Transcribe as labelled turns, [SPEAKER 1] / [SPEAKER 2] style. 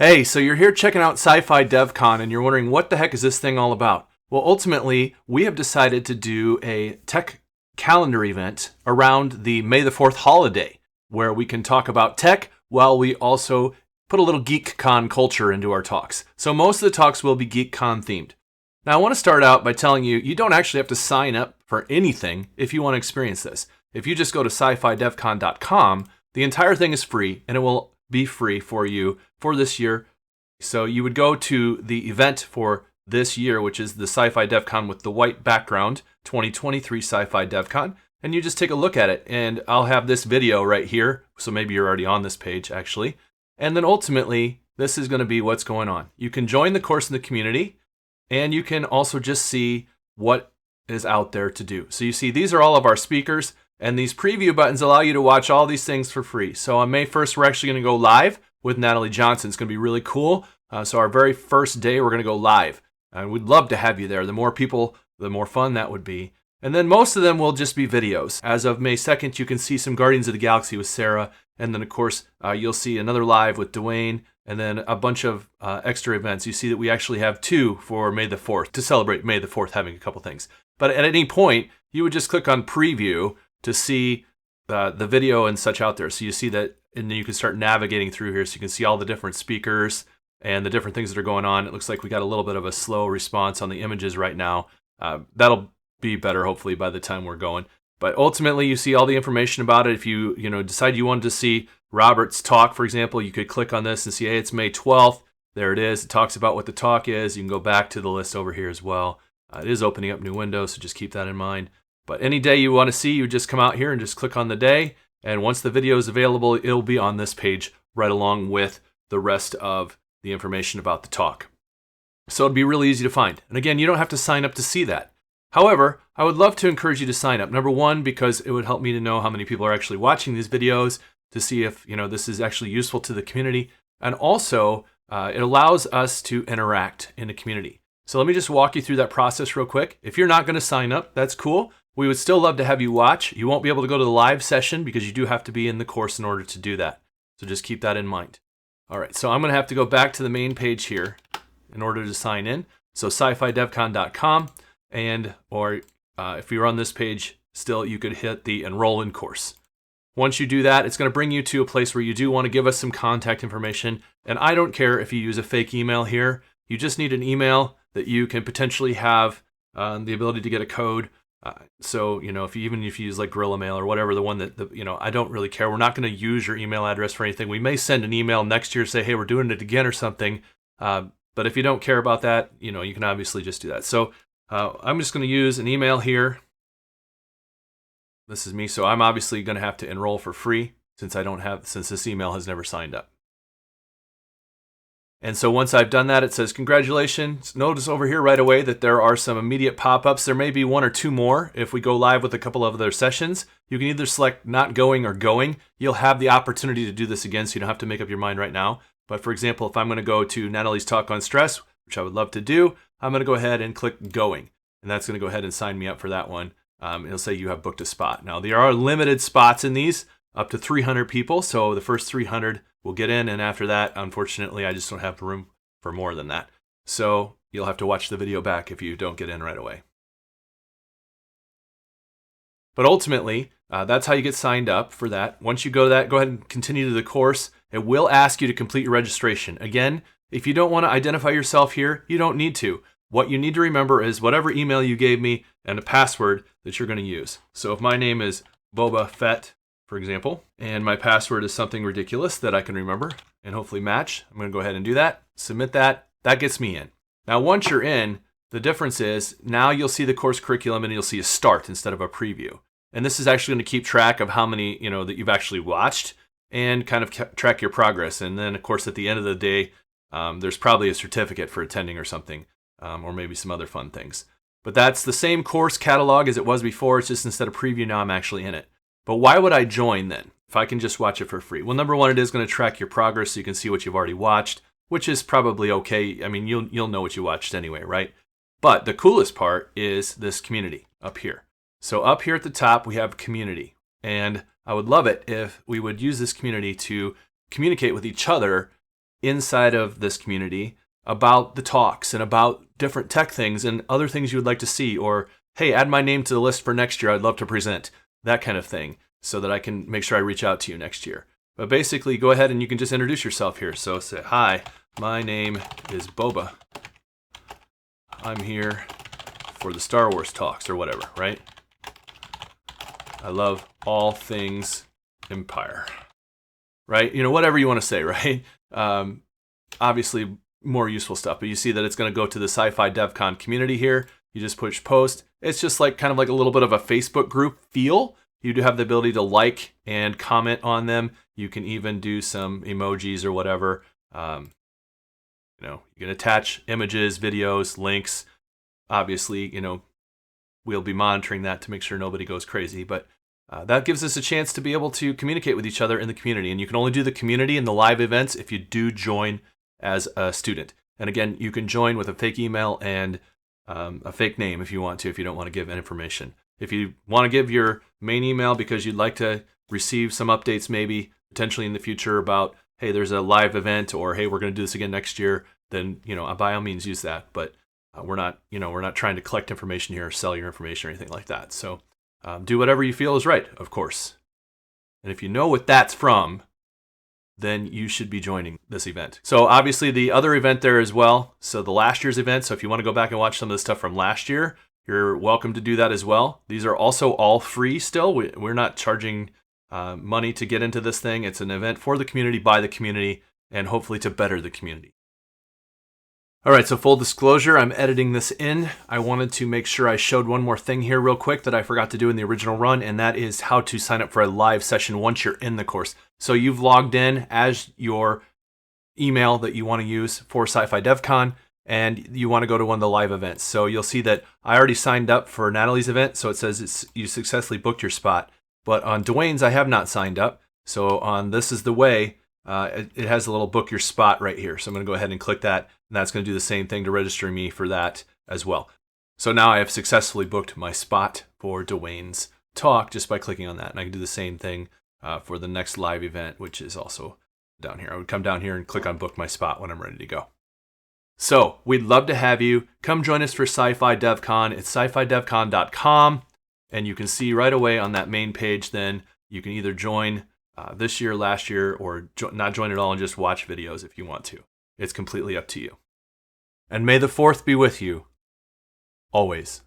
[SPEAKER 1] Hey, so you're here checking out SciFiDevCon and you're wondering what the heck is this thing all about? Well, ultimately, we have decided to do a tech calendar event around the May the 4th holiday where we can talk about tech while we also put a little GeekCon culture into our talks. So most of the talks will be GeekCon themed. Now, I want to start out by telling you, you don't actually have to sign up for anything if you want to experience this. If you just go to SciFiDevCon.com, the entire thing is free and it will be free for you for this year. So you would go to the event for this year, which is the SciFiDevCon with the white background, 2023 SciFiDevCon, and you just take a look at it. And I'll have this video right here, so maybe you're already on this page actually. And then ultimately, this is going to be what's going on. You can join the course in the community, and you can also just see what is out there to do. So you see, these are all of our speakers. And these preview buttons allow you to watch all these things for free. So on May 1st, we're actually going to go live with Natalie Johnson. It's going to be really cool. So our very first day, we're going to go live. And we'd love to have you there. The more people, the more fun that would be. And then most of them will just be videos. As of May 2nd, you can see some Guardians of the Galaxy with Sarah. And then, of course, you'll see another live with Dwayne. And then a bunch of extra events. You see that we actually have 2 for May the 4th to celebrate May the 4th, having a couple things. But at any point, you would just click on preview to see the video and such out there. So you see that, and then you can start navigating through here so you can see all the different speakers and the different things that are going on. It looks like we got a little bit of a slow response on the images right now. That'll be better hopefully by the time we're going. But ultimately you see all the information about it. If you decide you wanted to see Robert's talk, for example, you could click on this and see, hey, it's May 12th. There it is. It talks about what the talk is. You can go back to the list over here as well. It is opening up new windows, so just keep that in mind. But any day you want to see, you just come out here and just click on the day. And once the video is available, it'll be on this page right along with the rest of the information about the talk. So it'd be really easy to find. And again, you don't have to sign up to see that. However, I would love to encourage you to sign up. Number one, because it would help me to know how many people are actually watching these videos to see if this is actually useful to the community. And also, it allows us to interact in the community. So let me just walk you through that process real quick. If you're not going to sign up, that's cool. We would still love to have you watch. You won't be able to go to the live session because you do have to be in the course in order to do that. So just keep that in mind. All right, so I'm going to have to go back to the main page here in order to sign in. So SciFiDevCon.com, or if you're on this page still, you could hit the enroll in course. Once you do that, it's going to bring you to a place where you do want to give us some contact information. And I don't care if you use a fake email here. You just need an email that you can potentially have the ability to get a code. So, if you use like Gorilla Mail or whatever, the one that, I don't really care. We're not going to use your email address for anything. We may send an email next year, say, hey, we're doing it again or something. But if you don't care about that, you can obviously just do that. So I'm just going to use an email here. This is me. So I'm obviously going to have to enroll for free since this email has never signed up. And so once I've done that, it says, congratulations. Notice over here right away that there are some immediate pop-ups. There may be 1 or 2 more. If we go live with a couple of other sessions, you can either select not going or going. You'll have the opportunity to do this again, so you don't have to make up your mind right now. But for example, if I'm going to go to Natalie's talk on stress, which I would love to do, I'm going to go ahead and click going. And that's going to go ahead and sign me up for that one. It'll say you have booked a spot. Now, there are limited spots in these, up to 300 people. So the first 300 will get in, and after that, unfortunately, I just don't have room for more than that. So you'll have to watch the video back if you don't get in right away. But ultimately, that's how you get signed up for that. Once you go to that, go ahead and continue to the course. It will ask you to complete your registration. Again, if you don't want to identify yourself here, you don't need to. What you need to remember is whatever email you gave me and a password that you're going to use. So if my name is Boba Fett, for example, and my password is something ridiculous that I can remember and hopefully match, I'm going to go ahead and do that, submit that. That gets me in. Now, once you're in, the difference is now you'll see the course curriculum and you'll see a start instead of a preview. And this is actually going to keep track of how many, that you've actually watched and kind of track your progress. And then, of course, at the end of the day, there's probably a certificate for attending or something, or maybe some other fun things. But that's the same course catalog as it was before. It's just instead of preview, now I'm actually in it. But why would I join then if I can just watch it for free? Well, number one, it is going to track your progress so you can see what you've already watched, which is probably okay. I mean, you'll know what you watched anyway, right? But the coolest part is this community up here. So up here at the top, we have community. And I would love it if we would use this community to communicate with each other inside of this community about the talks and about different tech things and other things you would like to see, or, hey, add my name to the list for next year, I'd love to present, that kind of thing, so that I can make sure I reach out to you next year. But basically, go ahead and you can just introduce yourself here. So say, hi, my name is Boba. I'm here for the Star Wars talks or whatever, right? I love all things Empire, right? Whatever you want to say, right? Obviously, more useful stuff, but you see that it's going to go to the SciFiDevCon community here. You just push post. It's just kind of like a little bit of a Facebook group feel. You do have the ability to like and comment on them. You can even do some emojis or whatever. You can attach images, videos, links. Obviously, we'll be monitoring that to make sure nobody goes crazy, but that gives us a chance to be able to communicate with each other in the community. And you can only do the community and the live events if you do join as a student. And again, you can join with a fake email and a fake name if you want to, if you don't want to give information. If you want to give your main email because you'd like to receive some updates maybe potentially in the future about, hey, there's a live event, or hey, we're going to do this again next year, then, by all means use that. But we're not trying to collect information here or sell your information or anything like that. So do whatever you feel is right, of course. And if you know what that's from, then you should be joining this event. So obviously the other event there as well. So the last year's event. So if you want to go back and watch some of the stuff from last year, you're welcome to do that as well. These are also all free still. We're not charging money to get into this thing. It's an event for the community, by the community, and hopefully to better the community. All right, so full disclosure, I'm editing this in. I wanted to make sure I showed one more thing here real quick that I forgot to do in the original run, and that is how to sign up for a live session once you're in the course. So you've logged in as your email that you want to use for SciFiDevCon, and you want to go to one of the live events. So you'll see that I already signed up for Natalie's event, so it says you successfully booked your spot. But on Dwayne's, I have not signed up. So on This Is the Way, it has a little book your spot right here. So I'm going to go ahead and click that, and that's going to do the same thing to register me for that as well. So now I have successfully booked my spot for Dwayne's talk just by clicking on that. And I can do the same thing for the next live event, which is also down here. I would come down here and click on book my spot when I'm ready to go. So we'd love to have you. Come join us for SciFiDevCon. It's SciFiDevCon.com. And you can see right away on that main page, then you can either join this year, last year, or not join at all and just watch videos if you want to. It's completely up to you. And may the 4th be with you, always.